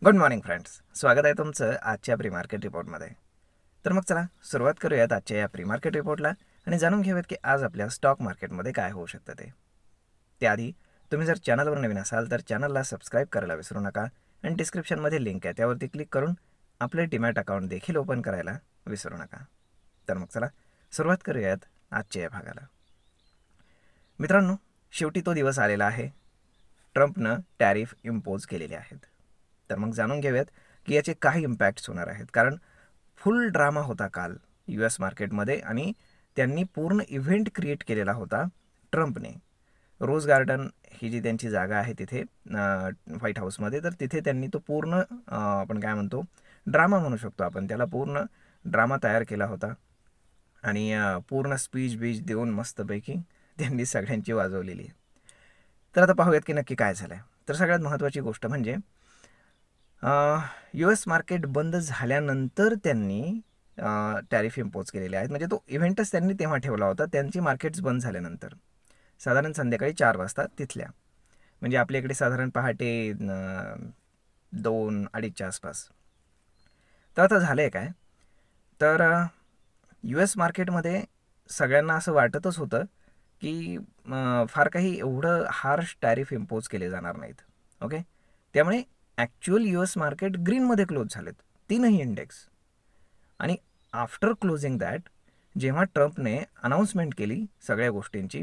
Good morning friends, स्वागत आहे तुमचं आजच्या प्री मार्केट रिपोर्टमध्ये. तर मग चला सुरुवात करूयात आजच्या या प्री मार्केट रिपोर्टला आणि जाणून घेऊयात की आज आपल्या स्टॉक मार्केटमध्ये काय होऊ शकतं ते. त्याआधी तुम्ही जर चॅनलवर नवीन असाल तर चॅनलला सबस्क्राईब करायला विसरू नका आणि डिस्क्रिप्शनमध्ये लिंक आहे त्यावरती क्लिक करून आपले डीमॅट अकाउंट देखील ओपन करायला विसरू नका. तर मग चला सुरुवात करूयात आजच्या या भागाला. मित्रांनो, शेवटी तो दिवस आलेला आहे. ट्रम्पनं टॅरिफ इम्पोज केलेले आहेत. तर मग जाणून घेऊयात की याचे काही इम्पॅक्ट्स होणार आहेत. कारण फुल ड्रामा होता काल US मार्केटमध्ये आणि त्यांनी पूर्ण इव्हेंट क्रिएट केलेला होता ट्रम्पने. रोज गार्डन ही जी त्यांची जागा आहे तिथे व्हाईट हाऊसमध्ये, तर तिथे त्यांनी तो पूर्ण आपण काय म्हणतो ड्रामा म्हणू शकतो आपण त्याला, पूर्ण ड्रामा तयार केला होता आणि पूर्ण स्पीच बीच देऊन मस्तपैकी त्यांनी सगळ्यांची वाजवलेली आहे. तर आता पाहूयात की नक्की काय झालं आहे. तर सगळ्यात महत्त्वाची गोष्ट म्हणजे US मार्केट बंद झाल्यानंतर त्यांनी टॅरिफ इम्पोज केलेले आहेत. म्हणजे तो इव्हेंटच त्यांनी तेव्हा ठेवला होता, त्यांची मार्केट्स बंद झाल्यानंतर साधारण संध्याकाळी 4 वाजता तिथल्या, म्हणजे आपल्या इकडे साधारण पहाटे 2-2:30च्या आसपास. तर आता झालं आहे काय, तर US मार्केटमध्ये सगळ्यांना असं वाटतच होतं की फार काही एवढं हार्श टॅरिफ इम्पोज केले जाणार नाहीत. ओके, त्यामुळे ॲक्च्युअल US मार्केट ग्रीनमध्ये क्लोज झालेत तीनही इंडेक्स. आणि आफ्टर क्लोजिंग दॅट, जेव्हा ट्रम्पने अनाऊन्समेंट केली सगळ्या गोष्टींची,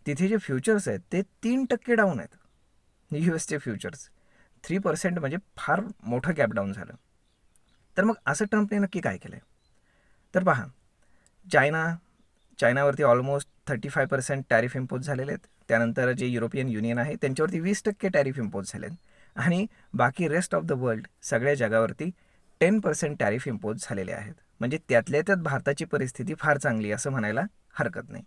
तिथे जे फ्युचर्स आहेत ते 3% डाऊन आहेत. USचे फ्युचर्स 3% म्हणजे फार मोठं गॅप डाऊन झालं. तर मग असं ट्रम्पने नक्की काय केलं आहे? तर पहा, चायनावरती ऑलमोस्ट 35% टॅरिफ इम्पोज झालेले आहेत. त्यानंतर जे युरोपियन युनियन आहे त्यांच्यावरती 20% टॅरिफ इम्पोज झाले आहेत आणि बाकी रेस्ट ऑफ द वर्ल्ड सगळ्या जगावरती 10% टॅरिफ इम्पोज झालेले आहेत. म्हणजे त्यातल्या त्यात भारताची परिस्थिती फार चांगली असं म्हणायला हरकत नाही,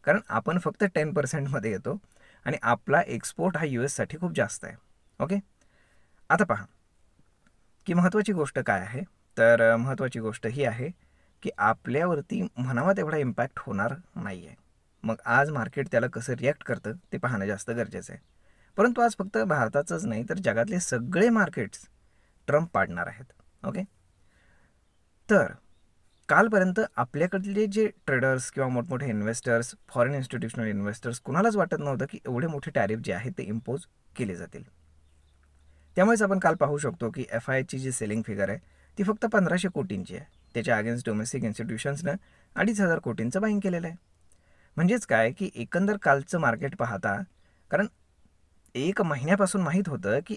कारण आपण फक्त 10%मध्ये येतो आणि आपला एक्सपोर्ट हा US साठी खूप जास्त आहे. ओके, आता पहा की महत्त्वाची गोष्ट काय आहे. तर महत्त्वाची गोष्ट ही आहे की आपल्यावरती म्हणावा तेवढा इम्पॅक्ट होणार नाही आहे. मग आज मार्केट त्याला कसं रिॲक्ट करतं ते पाहणं जास्त गरजेचं आहे. परंतु आज फक्त भारताचंच नाही तर जगातले सगळे मार्केट्स ट्रम्प पाडणार आहेत. ओके, तर कालपर्यंत आपल्याकडले जे ट्रेडर्स किंवा मोठमोठे इन्व्हेस्टर्स, फॉरेन इन्स्टिट्यूशनल इन्व्हेस्टर्स, कुणालाच वाटत नव्हतं की एवढे मोठे टॅरिफ जे आहेत ते इम्पोज केले जातील. त्यामुळेच आपण काल पाहू शकतो की FIची जी सेलिंग फिगर आहे ती फक्त 1500 कोटींची आहे. त्याच्या अगेन्स्ट डोमेस्टिक इन्स्टिट्यूशन्सनं 2500 कोटींचं बाईंग केलेलं आहे. म्हणजेच काय की एकंदर कालचं मार्केट पाहता, कारण एक महिन्यापासून माहीत होतं की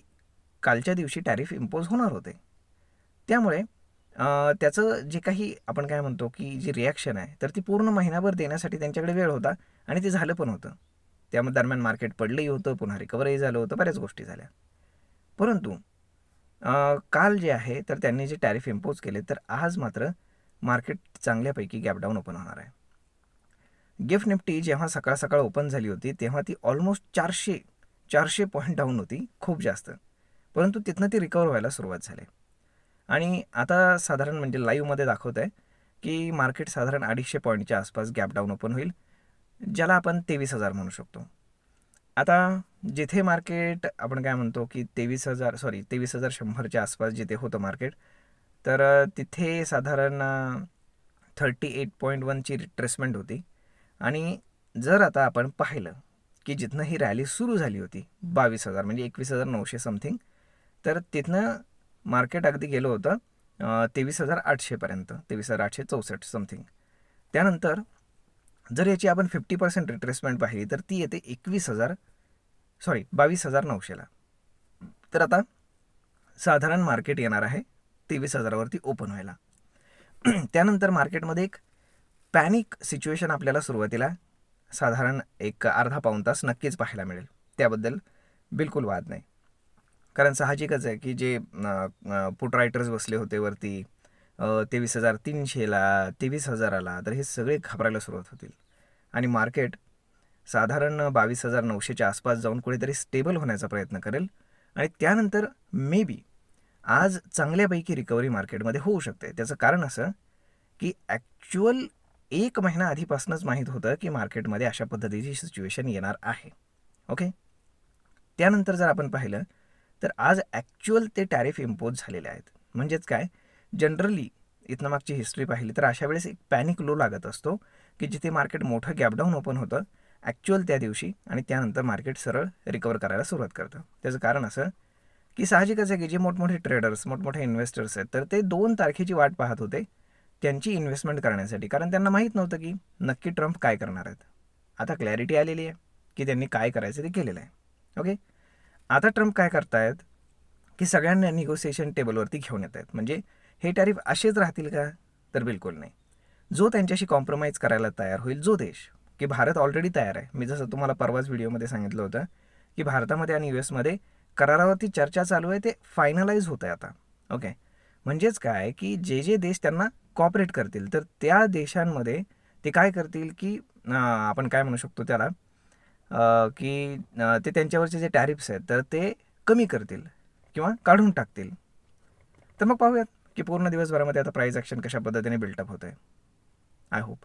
कालच्या दिवशी टॅरिफ इम्पोज होणार होते, त्यामुळे त्याचं जे काही आपण काय म्हणतो की जी रिॲक्शन आहे तर ती पूर्ण महिनाभर देण्यासाठी त्यांच्याकडे वेळ होता आणि ते झालं पण होतं. त्यामध्ये दरम्यान मार्केट पडलंही होतं, पुन्हा रिकवरही झालं होतं, बऱ्याच गोष्टी झाल्या. परंतु काल जे आहे तर त्यांनी जे टॅरिफ इम्पोज केले, तर आज मात्र मार्केट चांगल्यापैकी गॅपडाऊन ओपन होणार आहे. गिफ्ट निफ्टी जेव्हा सकाळ सकाळ ओपन झाली होती तेव्हा ती ऑलमोस्ट 400 पॉईंट डाऊन होती, खूप जास्त. परंतु तिथनं ती रिकवर व्हायला सुरुवात झाली आणि आता साधारण म्हणजे लाईव्हमध्ये दाखवत आहे की मार्केट साधारण 250 पॉईंटच्या आसपास गॅपडाऊन ओपन होईल, ज्याला आपण 23,000 म्हणू शकतो. आता जिथे मार्केट आपण काय म्हणतो की 23,100च्या आसपास जिथे होतं मार्केट, तर तिथे साधारण 38.1ची रिट्रेसमेंट होती. आणि जर आता आपण पाहिलं की जिथनं ही रॅली सुरू झाली होती 22,000 म्हणजे 21,900 समथिंग, तर तिथनं मार्केट अगदी गेलं होतं 23,800पर्यंत, 23,864 समथिंग. त्यानंतर जर याची आपण 50% रिट्रेसमेंट पाहिली तर ती येते 22,900ला. तर आता साधारण मार्केट येणार आहे 23,000वरती ओपन व्हायला. त्यानंतर मार्केटमध्ये एक पॅनिक सिच्युएशन आपल्याला सुरुवातीला साधारण एक अर्धा पाऊण तास नक्कीच पाहायला मिळेल, त्याबद्दल बिलकुल वाद नाही. कारण साहजिकच आहे की जे पुट रायटर्स बसले होते वरती 23,300ला, 23,000ला, तर हे सगळे घाबरायला सुरुवात होतील आणि मार्केट साधारण 22,900च्या आसपास जाऊन कुठेतरी स्टेबल होण्याचा प्रयत्न करेल आणि त्यानंतर मे बी आज चांगल्यापैकी रिकव्हरी मार्केटमध्ये होऊ शकते. त्याचं कारण असं की ॲक्च्युअल 1 महिना आधीपासूनच माहीत होतं की मार्केटमध्ये अशा पद्धतीची सिच्युएशन येणार आहे. ओके, त्यानंतर जर आपण पाहिलं तर आज ॲक्च्युअल ते टॅरिफ इम्पोज झालेले आहेत. म्हणजेच काय, जनरली इथनं मागची हिस्ट्री पाहिली तर अशा वेळेस एक पॅनिक लो लागत असतो की जिथे मार्केट मोठं गॅपडाऊन ओपन होतं ॲक्च्युअल त्या दिवशी आणि त्यानंतर मार्केट सरळ रिकवर करायला सुरुवात करतं. त्याचं कारण असं की साहजिकच आहे की जे मोठमोठे ट्रेडर्स, मोठमोठे इन्व्हेस्टर्स आहेत तर ते 2 तारखेची वाट पाहत होते त्यांची इन्व्हेस्टमेंट करण्यासाठी, कारण त्यांना माहीत नव्हतं की नक्की ट्रम्प काय करणार आहेत. आता क्लॅरिटी आलेली आहे की त्यांनी काय करायचं ते केलेलं आहे. ओके, आता ट्रम्प काय करतायत की सगळ्यांना निगोसिएशन टेबलवरती घेऊन येत आहेत. म्हणजे हे टॅरिफ असेच राहतील का, तर बिलकुल नाही. जो त्यांच्याशी कॉम्प्रोमाइज करायला तयार होईल, जो देश, की भारत ऑलरेडी तयार आहे. मी जसं तुम्हाला परवाच व्हिडिओमध्ये सांगितलं होतं की भारतामध्ये आणि US मध्ये करारावरती चर्चा चालू आहे, ते फायनलाइज होत आहे आता. ओके, म्हणजेच काय की जे जे देश त्यांना कॉपरेट करतील तर त्या देशांमध्ये ते काय करतील की आपण काय म्हणू शकतो त्याला की ते त्यांच्यावरचे जे टॅरिफ्स आहेत तर ते कमी करतील किंवा काढून टाकतील. तर मग पाहूयात की पूर्ण दिवसभरामध्ये आता प्राईस ॲक्शन कशा पद्धतीने बिल्टअप होतं आहे. आय होप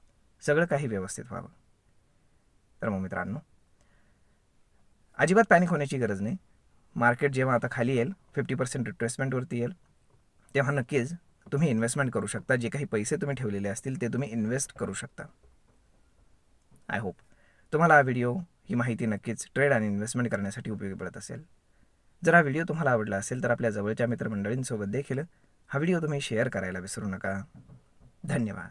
सगळं काही व्यवस्थित व्हावं. तर मग मित्रांनो, अजिबात पॅनिक होण्याची गरज नाही. मार्केट जेव्हा आता खाली येईल, 50% रिट्रेसमेंटवरती येईल, तेव्हा नक्कीच तुम्ही इन्व्हेस्टमेंट करू शकता. जे काही पैसे तुम्ही ठेवलेले असतील ते तुम्ही इन्व्हेस्ट करू शकता. आय होप तुम्हाला हा व्हिडिओ, ही माहिती नक्कीच ट्रेड आणि इन्व्हेस्टमेंट करण्यासाठी उपयोगी पडत असेल. जर हा व्हिडिओ तुम्हाला आवडला असेल तर आपल्या जवळच्या मित्रमंडळींसोबत देखील हा व्हिडिओ तुम्ही शेअर करायला विसरू नका. धन्यवाद.